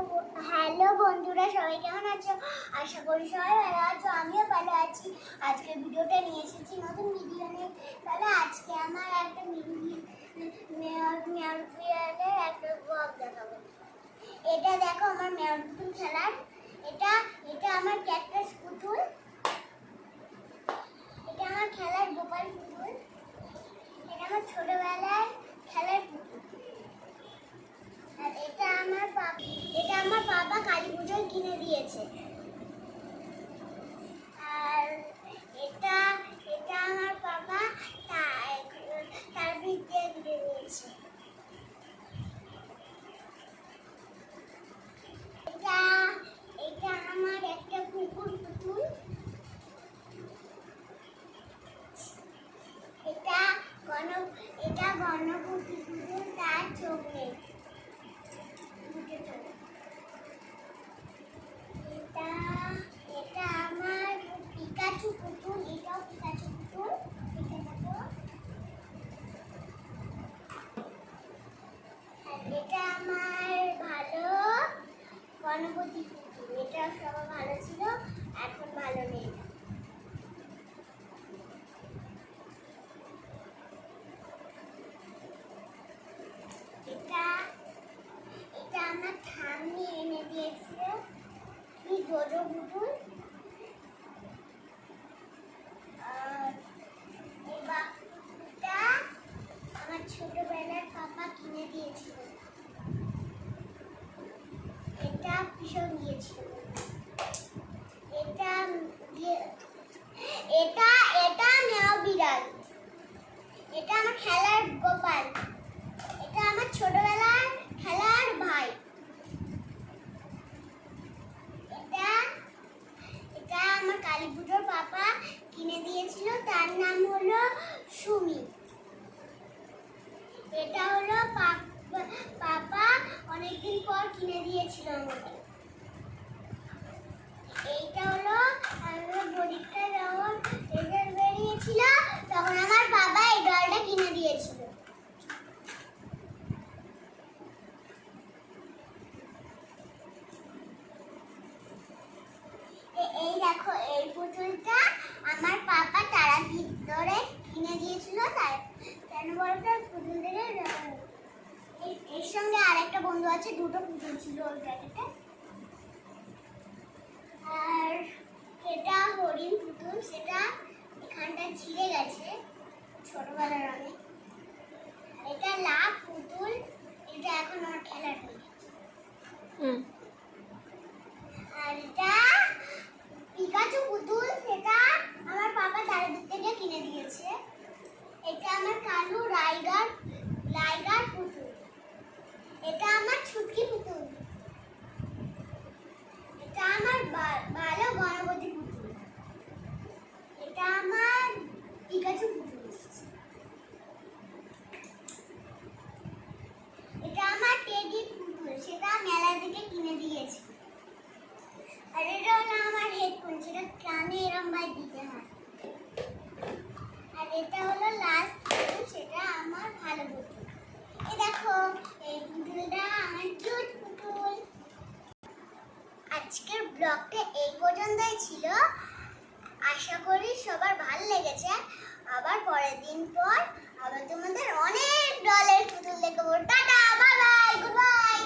Hello বন্ধুরা, সবাই কেমন আছো? আশা করি সবাই ভালো আছো, আমিও ভালো আছি। আজকে ভিডিওটা নিয়ে এসেছি নতুন ভিডিও নিয়ে। তাহলে আজকে আমার একটা মেয়র বিড়ালের একটা ব্লগ দেখাবো। এটা দেখো আমার মেয়র পুতুল খেলার। এটা এটা আমার ক্যাকটাস পুতুল। এটা আমার খেলার গোপাল পুতুল। এটা আমার ছোটবেলায় খেলার পুতুল। আর এটা আমার বাবা কালী পুজোয় কিনে দিয়েছে। আর এটা এটা আমার বাবা তার ভিতরে দিয়ে দিয়েছে। এটা এটা আমার একটা কুকুর পুতুল। এটা গণপতি পুতুল, তার চোখ নেই। এটা আমার পিকাচু পুতুল। এটাও পিকাচু পুতুল। এটা আমার ভালো গণপতি পুতুল। এটা সবাই ভালো ছিল, এখন ভালো নেই। এটা এটা আমার ঠাম্মি এনে দিয়েছিল, কি জোজো পুতুল। এই বাক্সটা আমার ছোটবেলার পাপা কিনে দিয়েছিল। এটা ভীষণ দিয়েছিল। এটা এটা এটা মেয় বিড়াল। এটা আমার খেলার গোপাল। এটা আমার ছোটবেলার খেলার ভাই। এটা এটা আমার কালী পুজোর পাপা কিনে দিয়েছিল, তার নাম হলো সুমি। এটা হলো পাপা অনেকদিন পর কিনে দিয়েছিল আমাকে। এইটা হলো আমার পরীক্ষা যখন রেজাল্ট বেরিয়েছিল তখন আমার বাবা এই ডলটা কিনে দিয়েছিল। এই দেখো, এই পুতুলটা আমার পাপা তারা ভিতরে কিনে দিয়েছিল। তাই কেন বলতো পুতুল থেকে এর সঙ্গে আরেকটা বন্ধু আছে, দুটো পুতুল ছিল ওই প্যাকেটে। আর এটা হরিণ পুতুল, সেটা এখানটা ছিঁড়ে গেছে ছোটবেলার অনেক। এটা লাভ পুতুল, এটা এখন আমার খেলার হয়ে গেছে। আর এটা পিকাচু পুতুল, সেটা আমার পাপা চারিদিক থেকে কিনে দিয়েছে। এটা আমার কালু রাইগার পুতুল। এটা আমার ছুটকি পুতুল। এটা আমার ভালো গণপতি পুতুল। এটা আমার পিকাচু পুতুল। এটা আমার টেডি পুতুল, সেটা মেলা থেকে কিনে দিয়েছি। আর এটা হলো আমার হেডফোন, সেটা কানে এরম ভাই দিতে হয়। আর এটা হলো লাস্ট পুতুল, সেটা আমার ভালো পুতুল। এই দেখো, এই পুতুলটা আমার কিউট পুতুল। আজকের ব্লগটা এই পর্যন্তই ছিল। আশা করি সবার ভালো লেগেছে। আবার পরের দিন পর আবার তোমাদের অনেক ডলের পুতুল দেখাবো। Tata, bye bye, good bye.